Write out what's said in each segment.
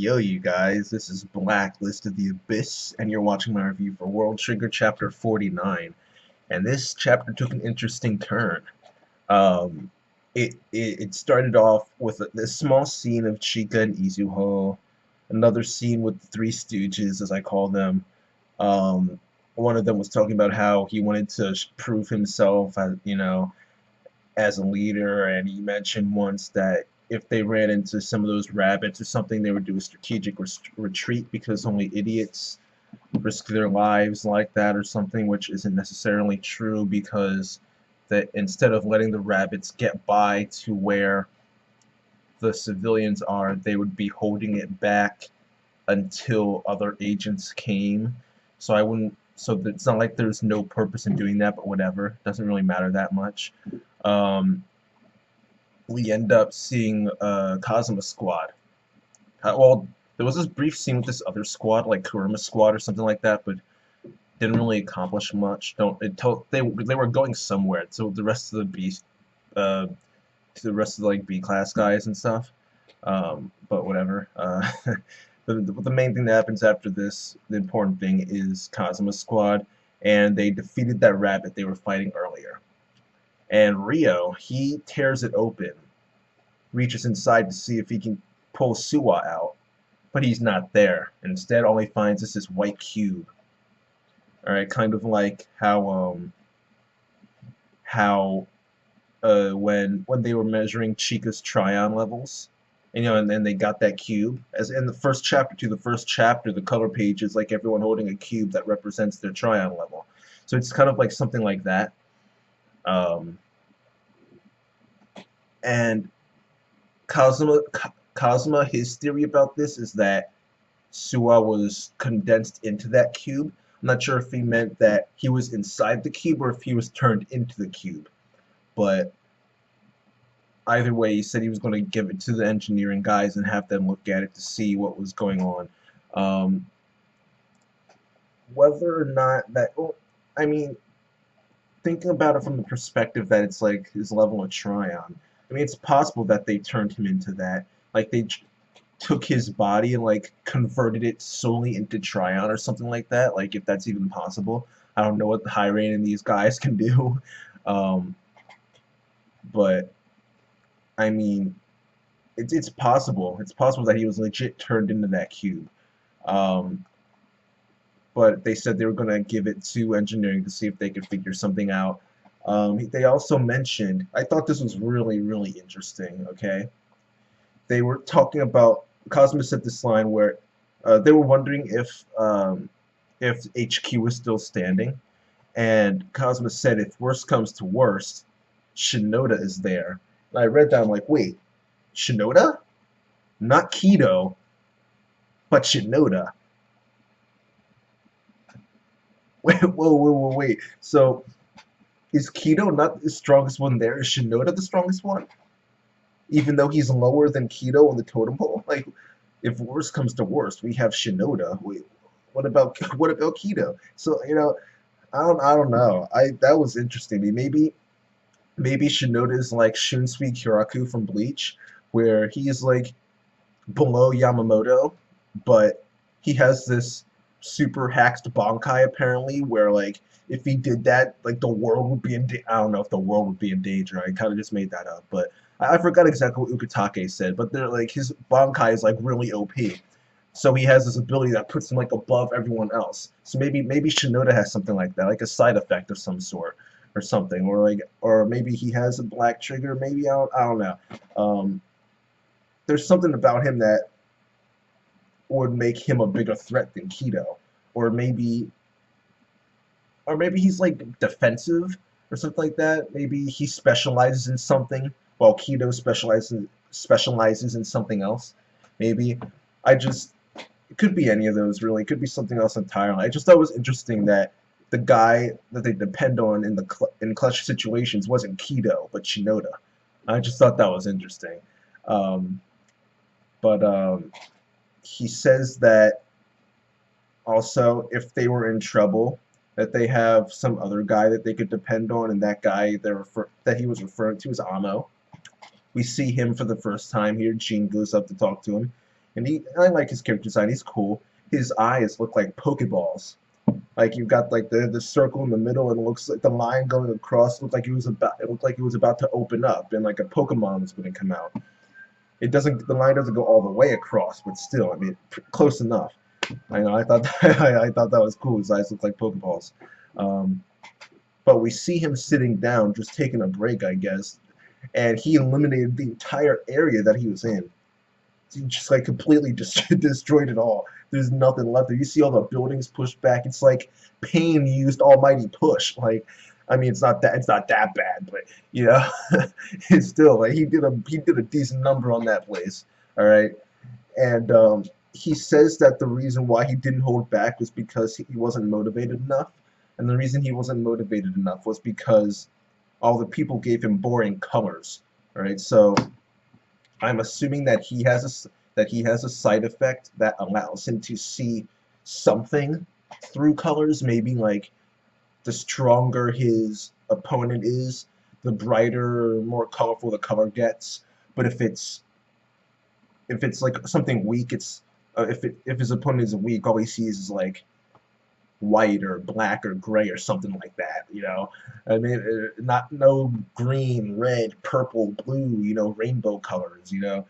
Yo, you guys, this is Blacklist of the Abyss, and you're watching my review for World Trigger Chapter 49. And this chapter took an interesting turn. Um, it started off with this small scene of Chica and Izuho, another scene with the Three Stooges, as I call them. Um, One of them was talking about how he wanted to prove himself, as a leader, and he mentioned once that if they ran into some of those rabbits or something, they would do a strategic retreat because only idiots risk their lives like that or something, which isn't necessarily true because that instead of letting the rabbits get by to where the civilians are, they would be holding it back until other agents came. So I wouldn't. So it's not like there's no purpose in doing that, but whatever. Doesn't really matter that much. Um, we end up seeing Kazuma Squad. Well, there was this brief scene with this other squad, like Kuruma Squad or something like that, but didn't really accomplish much. Don't it told they were going somewhere. So the rest of the uh, to the rest of the like B class guys and stuff. But whatever. The main thing that happens after this, the important thing, is Kazuma Squad, and they defeated that rabbit they were fighting earlier. And Rio, he tears it open, reaches inside to see if he can pull Suwa out, but he's not there. Instead, all he finds is this white cube. All right, kind of like how when they were measuring Chica's Trion levels, and then they got that cube. As in the first chapter the cover page is like everyone holding a cube that represents their Trion level. So it's kind of like something like that. And Kazuma, his theory about this is that Suwa was condensed into that cube. I'm not sure if he meant that he was inside the cube or if he was turned into the cube. But either way, he said he was going to give it to the engineering guys and have them look at it to see what was going on. Whether or not that, well, I mean, thinking about it from the perspective that it's like his level of Trion, I mean, it's possible that they turned him into that. Like, they took his body and, like, converted it solely into Trion or something like that. Like, if that's even possible. I don't know what the Hyrein and these guys can do. But, I mean, it's possible. It's possible that he was legit turned into that cube. But they said they were going to give it to engineering to see if they could figure something out. They also mentioned, I thought this was really, really interesting, okay? They were talking about, Cosmo said this line where they were wondering if HQ was still standing, and Cosmo said if worst comes to worst, Shinoda is there. And I read that, I'm like, wait, Shinoda? Not Kido, but Shinoda. Wait. So, is Kido not the strongest one there? Is Shinoda the strongest one? Even though he's lower than Kido on the totem pole? Like, if worst comes to worst, we have Shinoda. Wait, what about Kido? So, I don't know. That was interesting to me. Maybe Shinoda is like Shunsui Kyoraku from Bleach, where he's like below Yamamoto, but he has this super hacked Bankai apparently, where like if he did that, like the world would be in. I don't know if the world would be in danger. I kind of just made that up, but I forgot exactly what Ukitake said. But they're like his Bankai is like really OP, so he has this ability that puts him like above everyone else. So maybe Shinoda has something like that, like a side effect of some sort or something, or maybe he has a black trigger. Maybe I don't know. There's something about him that would make him a bigger threat than Kido, or maybe he's like defensive or something like that. Maybe he specializes in something while Kido specializes in something else. Maybe it could be any of those really. It could be something else entirely. I just thought it was interesting that the guy that they depend on in clutch situations wasn't Kido but Shinoda. I just thought that was interesting. But he says that also if they were in trouble, that they have some other guy that they could depend on, and that guy that he was referring to is Amo. We see him for the first time here. Jean goes up to talk to him, And I like his character design. He's cool. His eyes look like Pokeballs. Like you've got like the circle in the middle, and it looks like the line going across looked like it looked like it was about to open up, and like a Pokemon was going to come out. It doesn't the line doesn't go all the way across, but still, I mean, close enough. I know. I thought I thought that was cool. His eyes look like Pokeballs. Um, but we see him sitting down, just taking a break, I guess, and he eliminated the entire area that he was in. He just like completely just destroyed it all. There's nothing left there. You see all the buildings pushed back. It's like Pain used Almighty Push. Like, I mean, it's not that bad, but you know, it's still like he did a decent number on that place. All right, and he says that the reason why he didn't hold back was because he wasn't motivated enough, and the reason he wasn't motivated enough was because all the people gave him boring colors. All right, so I'm assuming that he has a side effect that allows him to see something through colors. Maybe like the stronger his opponent is, the brighter, more colorful the color gets. But if it's like something weak, if his opponent is weak, all he sees is like white or black or gray or something like that. You know, I mean, not no green, red, purple, blue. You know, rainbow colors. You know,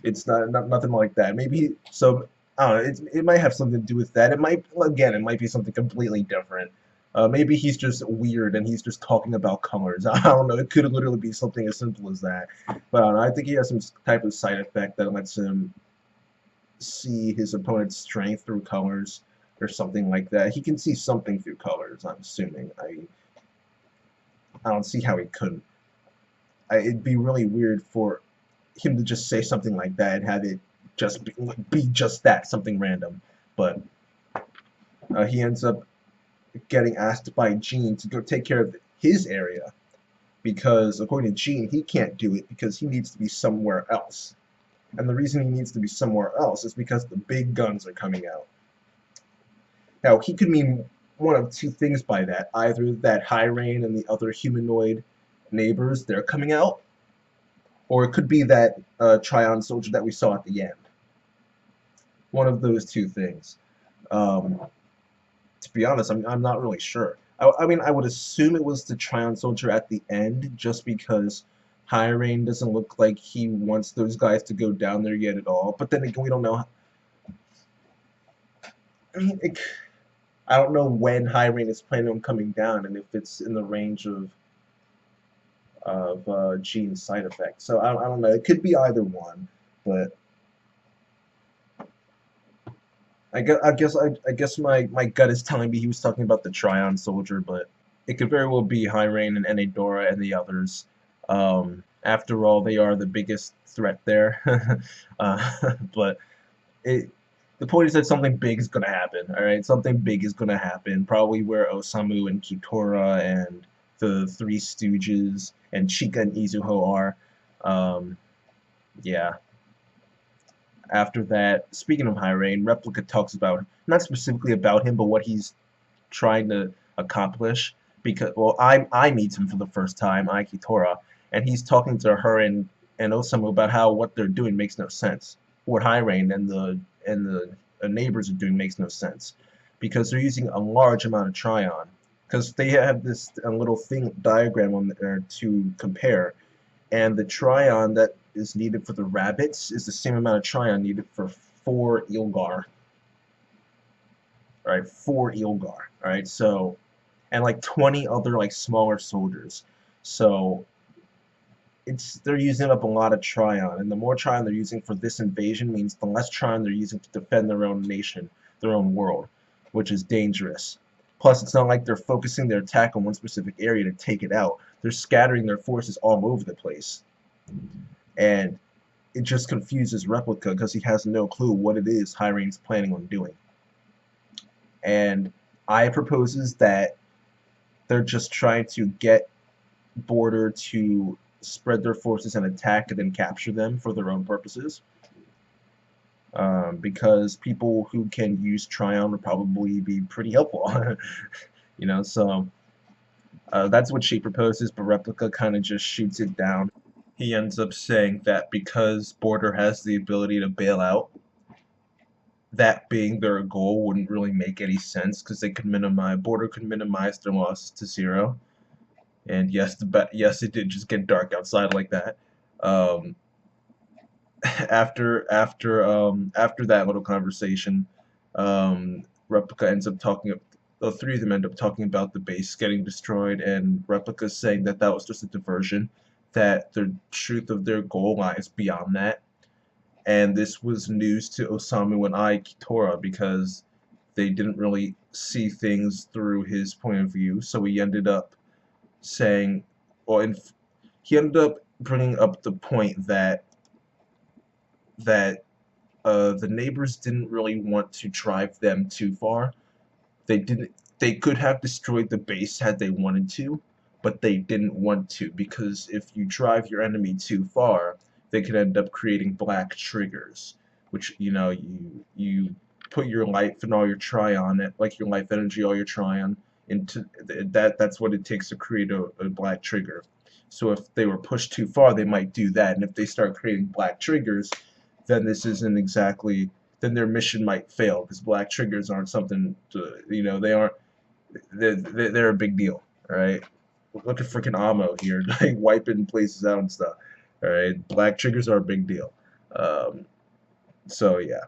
it's not nothing like that. Maybe so. I don't know. It might have something to do with that. It might again. It might be something completely different. Maybe he's just weird and he's just talking about colors. I don't know. It could literally be something as simple as that. But I don't know. I think he has some type of side effect that lets him see his opponent's strength through colors or something like that. He can see something through colors, I'm assuming. I don't see how he couldn't. It'd be really weird for him to just say something like that and have it just be just that, something random. But he ends up getting asked by Gene to go take care of his area because, according to Gene, he can't do it because he needs to be somewhere else. And the reason he needs to be somewhere else is because the big guns are coming out. Now, he could mean one of two things by that. Either that Hyrein and the other humanoid neighbors, they're coming out, or it could be that Trion Soldier that we saw at the end. One of those two things. To be honest, I'm not really sure. I mean, I would assume it was the Trion Soldier at the end, just because Hyrein doesn't look like he wants those guys to go down there yet at all. But then again, we don't know. I mean, I don't know when Hyrein is planning on coming down, and if it's in the range of Gene's side effects. So I don't know. It could be either one, but I guess my gut is telling me he was talking about the Trion Soldier, but it could very well be Hyrein and Enedora and the others. After all, they are the biggest threat there. But the point is that something big is going to happen. All right, something big is going to happen. Probably where Osamu and Kitora and the Three Stooges and Chika and Izuho are. Yeah. After that, speaking of Hyrein, Replica talks about, not specifically about him, but what he's trying to accomplish. Because, well, I meet him for the first time, Kitora, and he's talking to her and Osamu about how what they're doing makes no sense. What Hyrein and the neighbors are doing makes no sense, because they're using a large amount of Trion. Because they have this little thing diagram on there to compare, and the Trion that is needed for the rabbits is the same amount of Trion needed for 4 Ilgar. Alright, 4 Ilgar. Alright, so, and like 20 other like smaller soldiers. So they're using up a lot of Trion, and the more Trion they're using for this invasion means the less Trion they're using to defend their own nation, their own world, which is dangerous. Plus, it's not like they're focusing their attack on one specific area to take it out. They're scattering their forces all over the place. And it just confuses Replica because he has no clue what it is Hyrein's planning on doing. And I proposes that they're just trying to get Border to spread their forces and attack and then capture them for their own purposes. Because people who can use Trion would probably be pretty helpful. You know, so that's what she proposes, but Replica kind of just shoots it down. He ends up saying that because Border has the ability to bail out, that being their goal wouldn't really make any sense because they could minimize border could minimize their losses to zero. And yes, yes, it did just get dark outside like that. Um, after that little conversation, Replica ends up talking. The three of them end up talking about the base getting destroyed, and Replica saying that that was just a diversion, that the truth of their goal lies beyond that. And this was news to Osamu and Kitora because they didn't really see things through his point of view. So he ended up saying, or he ended up bringing up the point that the neighbors didn't really want to drive them too far. They didn't. They could have destroyed the base had they wanted to, but they didn't want to because if you drive your enemy too far, they could end up creating black triggers, which you put your life and all your Trion, like your life energy, all your Trion into that. That's what it takes to create a black trigger. So if they were pushed too far, they might do that, and if they start creating black triggers, then this isn't exactly then their mission might fail because black triggers aren't something to, they aren't they're a big deal. All right, look at freaking Ammo here, like wiping places out and stuff. All right, black triggers are a big deal. Um, so yeah,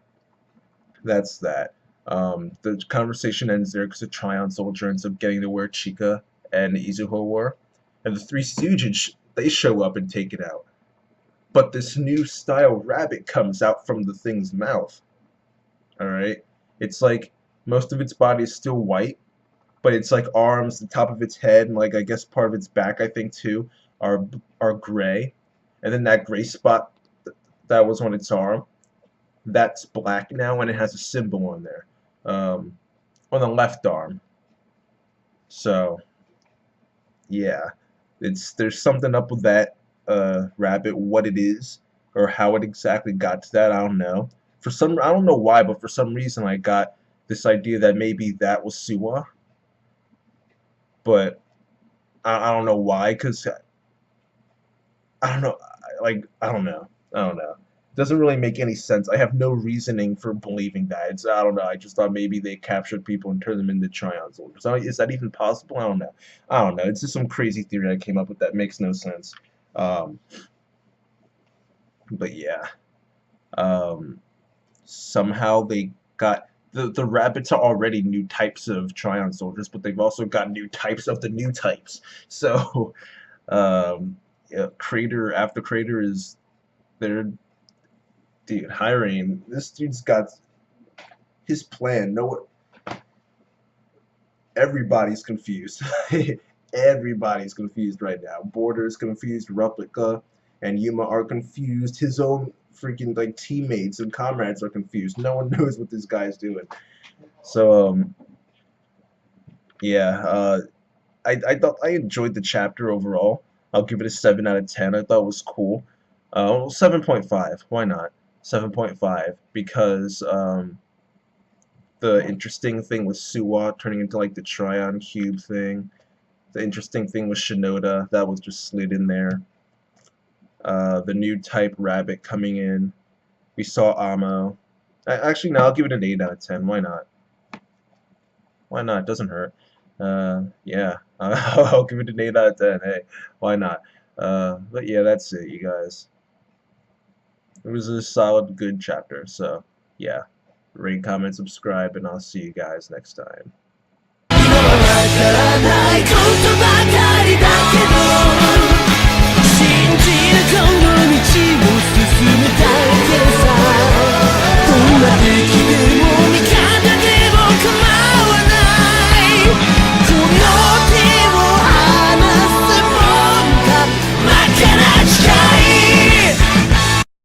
that's that. The conversation ends there because the Trion Soldier ends up getting to where Chica and Izuho were, and the Three Stooges they show up and take it out. But this new style rabbit comes out from the thing's mouth. All right, it's like most of its body is still white, but it's like arms, the top of its head, and like I guess part of its back, I think too, are gray, and then that gray spot that was on its arm, that's black now, and it has a symbol on there, on the left arm. So yeah, there's something up with that rabbit. What it is or how it exactly got to that, I don't know. I don't know why, but for some reason I got this idea that maybe that was Suwa, but I don't know why, because I don't know, I don't know, I don't know. It doesn't really make any sense. I have no reasoning for believing that. I don't know. I just thought maybe they captured people and turned them into Trion soldiers. Is that even possible? I don't know. I don't know. It's just some crazy theory I came up with that makes no sense. Um, but yeah, um, somehow they got the rabbits are already new types of Trion soldiers, but they've also got new types of the new types. So yeah, Crater after Crater is there. Dude, Hyrein, this dude's got his plan. No, everybody's confused. Everybody's confused right now. Border's confused. Replica and Yuma are confused. His own freaking like teammates and comrades are confused. No one knows what this guy's doing. So yeah, I thought I enjoyed the chapter overall. I'll give it a 7 out of 10. I thought it was cool. Well, 7.5. Why not? 7.5 because the interesting thing was Suwa turning into like the Trion Cube thing. The interesting thing was Shinoda, that was just slid in there. The new type Rabbit coming in. We saw Amo. Actually, no, I'll give it an 8 out of 10. Why not? Why not? It doesn't hurt. Yeah, I'll give it an 8 out of 10. Hey, why not? But yeah, that's it, you guys. It was a solid, good chapter. So, yeah. Rate, comment, subscribe, and I'll see you guys next time.